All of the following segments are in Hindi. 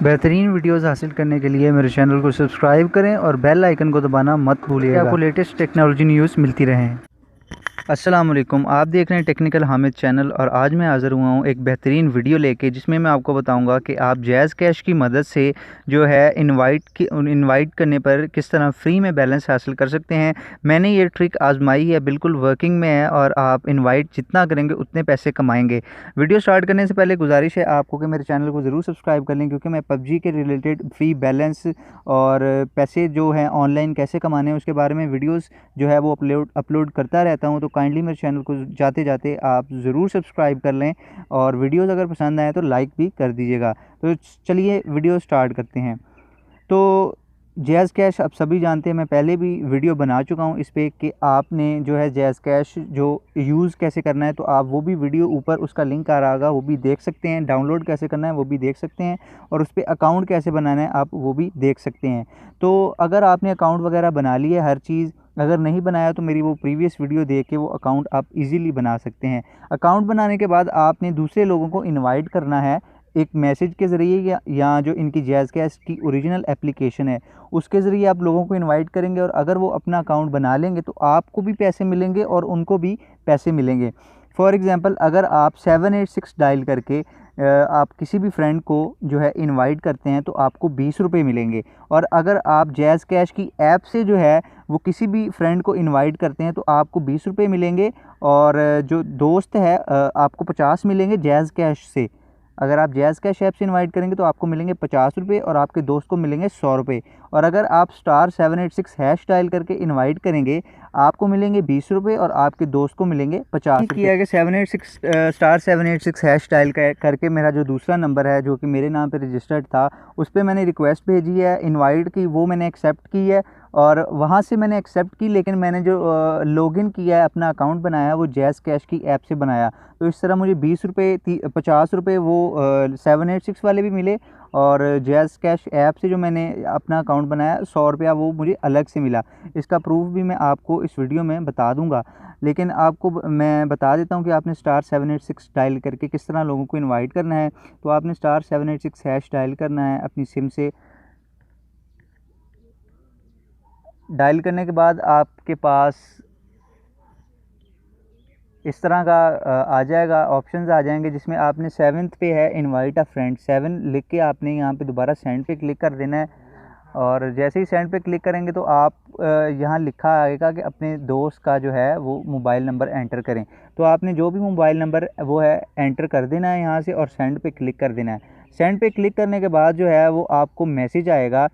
बेहतरीन वीडियोस हासिल करने के लिए मेरे चैनल को सब्सक्राइब करें और बेल आइकन को दबाना मत भूलिएगा। आपको लेटेस्ट टेक्नोलॉजी न्यूज़ मिलती रहें। अस्सलाम वालेकुम, आप देख रहे हैं टेक्निकल हामिद चैनल और आज मैं हाज़िर हुआ हूँ एक बेहतरीन वीडियो लेके जिसमें मैं आपको बताऊंगा कि आप जैज़ कैश की मदद से जो है इनवाइट करने पर किस तरह फ्री में बैलेंस हासिल कर सकते हैं। मैंने ये ट्रिक आजमाई है, बिल्कुल वर्किंग में है और आप इनवाइट जितना करेंगे उतने पैसे कमाएंगे। वीडियो स्टार्ट करने से पहले गुजारिश है आपको कि मेरे चैनल को ज़रूर सब्सक्राइब कर लें, क्योंकि मैं पबजी के रिलेटेड फ्री बैलेंस और पैसे जो हैं ऑनलाइन कैसे कमाने हैं उसके बारे में वीडियोज़ जो है वो अपलोड करता रहता हूँ। तो काइंडली मेरे चैनल को जाते जाते आप ज़रूर सब्सक्राइब कर लें और वीडियोज़ अगर पसंद आए तो लाइक भी कर दीजिएगा। तो चलिए वीडियो स्टार्ट करते हैं। तो जैज़ कैश आप सभी जानते हैं, मैं पहले भी वीडियो बना चुका हूं इस पे कि आपने जो है जैज़ कैश जो यूज़ कैसे करना है, तो आप वो भी वीडियो ऊपर उसका लिंक आ रहा होगा, वो भी देख सकते हैं। डाउनलोड कैसे करना है वो भी देख सकते हैं और उस पर अकाउंट कैसे बनाना है आप वो भी देख सकते हैं। तो अगर आपने अकाउंट वगैरह बना लिया हर चीज़, अगर नहीं बनाया तो मेरी वो प्रीवियस वीडियो देख के वो अकाउंट आप इजीली बना सकते हैं। अकाउंट बनाने के बाद आपने दूसरे लोगों को इनवाइट करना है एक मैसेज के ज़रिए या जो इनकी जैज़ कैश की ओरिजिनल एप्लीकेशन है उसके ज़रिए आप लोगों को इनवाइट करेंगे और अगर वो अपना अकाउंट बना लेंगे तो आपको भी पैसे मिलेंगे और उनको भी पैसे मिलेंगे। फॉर एग्ज़ाम्पल, अगर आप 786 डायल करके आप किसी भी फ्रेंड को जो है इनवाइट करते हैं तो आपको 20 रुपये मिलेंगे। और अगर आप जैज़ कैश की ऐप से जो है वो किसी भी फ्रेंड को इनवाइट करते हैं तो आपको 20 रुपये मिलेंगे और जो दोस्त है आपको 50 मिलेंगे जैज़ कैश से। अगर आप जैज़ कैश ऐप से इनवाइट करेंगे तो आपको मिलेंगे 50 रुपये और आपके दोस्त को मिलेंगे 100 रुपये। और अगर आप *786# डायल करके इनवाइट करेंगे आपको मिलेंगे 20 रुपये और आपके दोस्त को मिलेंगे 50 रुपये। किया कि 786 *786# डायल करके मेरा जो दूसरा नंबर है जो कि मेरे नाम पे रजिस्टर्ड था उस पर मैंने रिक्वेस्ट भेजी है इनवाइट की, वो मैंने एक्सेप्ट की है और वहाँ से मैंने एक्सेप्ट की, लेकिन मैंने जो लॉगिन किया है अपना अकाउंट बनाया वो जैज़ कैश की ऐप से बनाया। तो इस तरह मुझे 20 रुपये 50 रुपये वो 786 वाले भी मिले और जैज़ कैश ऐप से जो मैंने अपना अकाउंट बनाया 100 रुपया वो मुझे अलग से मिला। इसका प्रूफ भी मैं आपको इस वीडियो में बता दूंगा, लेकिन आपको मैं बता देता हूं कि आपने *786 डायल करके किस तरह लोगों को इनवाइट करना है। तो आपने *786# डायल करना है अपनी सिम से। डायल करने के बाद आपके पास इस तरह का आ जाएगा, ऑप्शंस आ जाएंगे जिसमें आपने 7th पे है इनवाइट अ फ्रेंड, 7 लिख के आपने यहाँ पे दोबारा सेंड पे क्लिक कर देना है। और जैसे ही सेंड पे क्लिक करेंगे तो आप यहाँ लिखा आएगा कि अपने दोस्त का जो है वो मोबाइल नंबर एंटर करें। तो आपने जो भी मोबाइल नंबर वो है एंटर कर देना है यहाँ से और सेंड पे क्लिक कर देना है। सेंड पे क्लिक करने के बाद जो है वो आपको मैसेज आएगा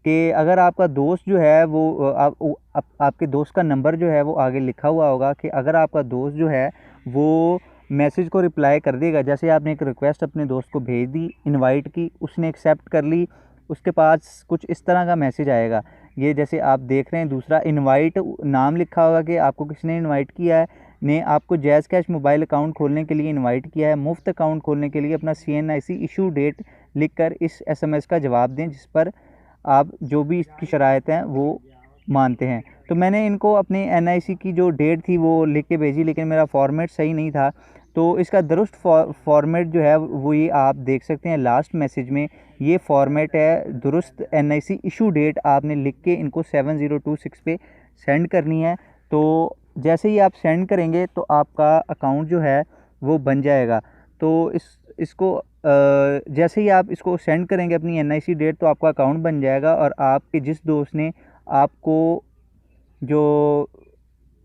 कि अगर आपका दोस्त जो है वो आपके दोस्त का नंबर जो है वो आगे लिखा हुआ होगा कि अगर आपका दोस्त जो है वो मैसेज को रिप्लाई कर देगा। जैसे आपने एक रिक्वेस्ट अपने दोस्त को भेज दी इनवाइट की, उसने एक्सेप्ट कर ली, उसके पास कुछ इस तरह का मैसेज आएगा। ये जैसे आप देख रहे हैं, दूसरा इनवाइट नाम लिखा होगा कि आपको किसने इनवाइट किया है, ने आपको जैज़ कैश मोबाइल अकाउंट खोलने के लिए इनवाइट किया है। मुफ्त अकाउंट खोलने के लिए अपना CNIC इशू डेट लिखकर इस SMS का जवाब दें जिस पर आप जो भी इसकी शराइत हैं वो मानते हैं। तो मैंने इनको अपनी NIC की जो डेट थी वो लिख के भेजी, लेकिन मेरा फॉर्मेट सही नहीं था। तो इसका दुरुस्त फॉर्मेट जो है वो ये आप देख सकते हैं लास्ट मैसेज में, ये फॉर्मेट है दुरुस्त NIC इशू डेट आपने लिख के इनको 7026 पे सेंड करनी है। तो जैसे ही आप सेंड करेंगे तो आपका अकाउंट जो है वो बन जाएगा। तो इसको जैसे ही आप इसको सेंड करेंगे अपनी NIC डेट तो आपका अकाउंट बन जाएगा और आपके जिस दोस्त ने आपको जो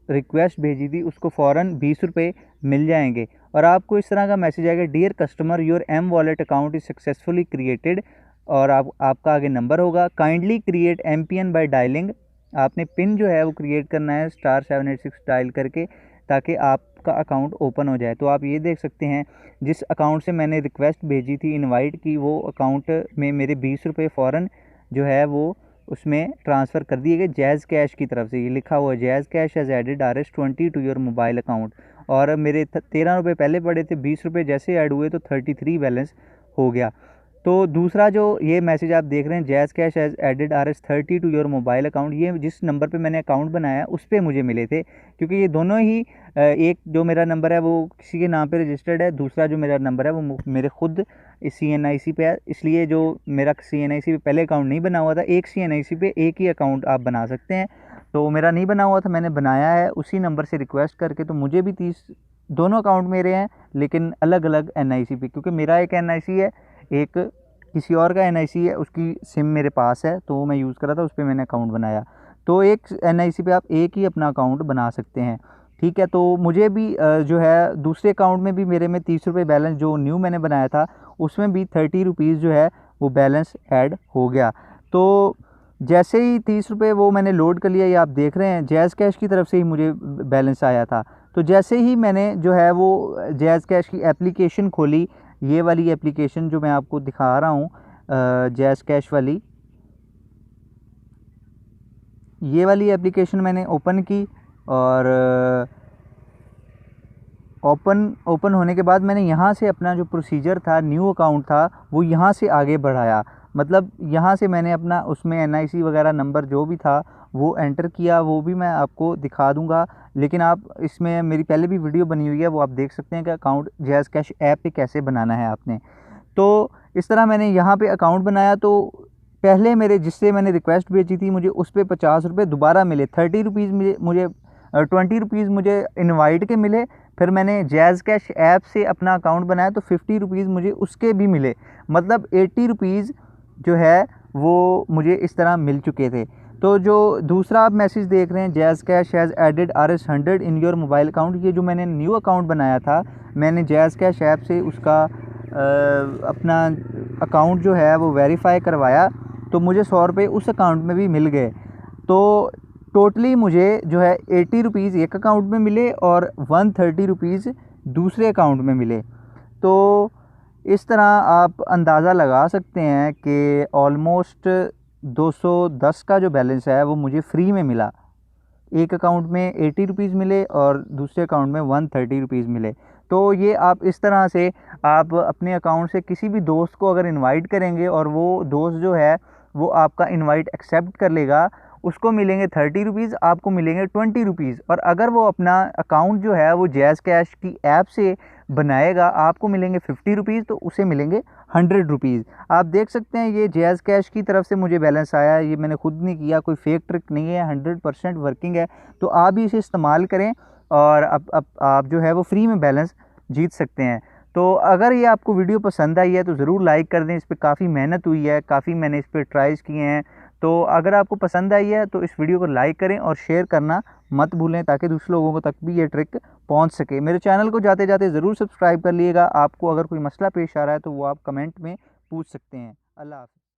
रिक्वेस्ट भेजी थी उसको फ़ौरन 20 रुपये मिल जाएंगे। और आपको इस तरह का मैसेज आएगा, dear customer your M wallet account is successfully created, और आपका आगे नंबर होगा, kindly create MPN by dialing. आपने पिन जो है वो क्रिएट करना है *786 डायल करके ताकि आपका अकाउंट ओपन हो जाए। तो आप ये देख सकते हैं जिस अकाउंट से मैंने रिक्वेस्ट भेजी थी इनवाइट की वो अकाउंट में मेरे 20 रुपये फ़ौरन जो है वो उसमें ट्रांसफ़र कर दिए गए जैज़ कैश की तरफ से। ये लिखा हुआ है Jazz cash has added RS20 to your mobile account. और मेरे 13 रुपये पहले पड़े थे, 20 रुपये जैसे ऐड हुए तो 33 बैलेंस हो गया। तो दूसरा जो ये मैसेज आप देख रहे हैं, Jazz cash has added RS30 to your mobile account, ये जिस नंबर पे मैंने अकाउंट बनाया उस पर मुझे मिले थे, क्योंकि ये दोनों ही एक जो मेरा नंबर है वो किसी के नाम पे रजिस्टर्ड है, दूसरा जो मेरा नंबर है वो मेरे खुद CNIC पे है। इसलिए जो मेरा CNIC पे पहले अकाउंट नहीं बना हुआ था, एक CNIC पे एक ही अकाउंट आप बना सकते हैं, तो मेरा नहीं बना हुआ था, मैंने बनाया है उसी नंबर से रिक्वेस्ट करके। तो मुझे भी 30 दोनों अकाउंट मेरे हैं, लेकिन अलग अलग NIC पे, क्योंकि मेरा एक NIC है, एक किसी और का NIC है, उसकी सिम मेरे पास है तो मैं यूज़ कर रहा था, उस पर मैंने अकाउंट बनाया। तो एक NIC पे आप एक ही अपना अकाउंट बना सकते हैं, ठीक है। तो मुझे भी जो है दूसरे अकाउंट में भी मेरे में 30 रुपये बैलेंस जो न्यू मैंने बनाया था उसमें भी 30 रुपीज़ जो है वो बैलेंस ऐड हो गया। तो जैसे ही 30 रुपये वो मैंने लोड कर लिया, ये आप देख रहे हैं जैज़ कैश की तरफ से ही मुझे बैलेंस आया था। तो जैसे ही मैंने जो है वो जैज़ कैश की एप्लीकेशन खोली, ये वाली एप्लीकेशन जो मैं आपको दिखा रहा हूँ, जैज़ कैश वाली, ये वाली एप्लीकेशन मैंने ओपन की, और ओपन होने के बाद मैंने यहाँ से अपना जो प्रोसीजर था, न्यू अकाउंट था, वो यहाँ से आगे बढ़ाया। मतलब यहाँ से मैंने अपना उसमें NIC वगैरह नंबर जो भी था वो एंटर किया, वो भी मैं आपको दिखा दूँगा। लेकिन आप इसमें मेरी पहले भी वीडियो बनी हुई है, वो आप देख सकते हैं कि अकाउंट जैज़ कैश ऐप पे कैसे बनाना है आपने। तो इस तरह मैंने यहाँ पे अकाउंट बनाया। तो पहले मेरे जिससे मैंने रिक्वेस्ट भेजी थी, मुझे उस पर 50 रुपये दोबारा मिले, 30 रुपीज़ मुझे 20 रुपीज़ मुझे इनवाइट के मिले। फिर मैंने जैज़ कैश ऐप से अपना अकाउंट बनाया तो 50 रुपीज़ मुझे उसके भी मिले, मतलब 80 रुपीज़ जो है वो मुझे इस तरह मिल चुके थे। तो जो दूसरा आप मैसेज देख रहे हैं, Jazz cash has added RS100 in your mobile account, ये जो मैंने न्यू अकाउंट बनाया था, मैंने जैज़ कैश ऐप से उसका अपना अकाउंट जो है वो वेरीफाई करवाया, तो मुझे 100 रुपये उस अकाउंट में भी मिल गए। तो टोटली मुझे जो है 80 रुपीज़ एक अकाउंट में मिले और 130 रुपीज़ दूसरे अकाउंट में मिले। तो इस तरह आप अंदाज़ा लगा सकते हैं कि ऑलमोस्ट 210 का जो बैलेंस है वो मुझे फ्री में मिला। एक अकाउंट में 80 रुपीज़ मिले और दूसरे अकाउंट में 130 रुपीज़ मिले। तो ये आप इस तरह से आप अपने अकाउंट से किसी भी दोस्त को अगर इनवाइट करेंगे और वो दोस्त जो है वो आपका इनवाइट एक्सेप्ट कर लेगा, उसको मिलेंगे 30 रुपीज़, आपको मिलेंगे 20 रुपीज़। और अगर वो अपना अकाउंट जो है वो जैज़ कैश की ऐप से बनाएगा, आपको मिलेंगे 50 रुपीज़, तो उसे मिलेंगे 100 रुपीज़। आप देख सकते हैं ये जैज़ कैश की तरफ से मुझे बैलेंस आया है, ये मैंने खुद नहीं किया, कोई फेक ट्रिक नहीं है, 100% वर्किंग है। तो आप भी इसे इस्तेमाल करें और आप जो है वो फ्री में बैलेंस जीत सकते हैं। तो अगर ये आपको वीडियो पसंद आई है तो ज़रूर लाइक कर दें, इस पर काफ़ी मेहनत हुई है, काफ़ी मैंने इस पर ट्राइज़ किए हैं। तो अगर आपको पसंद आई है तो इस वीडियो को लाइक करें और शेयर करना मत भूलें, ताकि दूसरे लोगों को तक भी ये ट्रिक पहुंच सके। मेरे चैनल को जाते जाते ज़रूर सब्सक्राइब कर लीजिएगा। आपको अगर कोई मसला पेश आ रहा है तो वो आप कमेंट में पूछ सकते हैं। अल्लाह हाफ़िज़।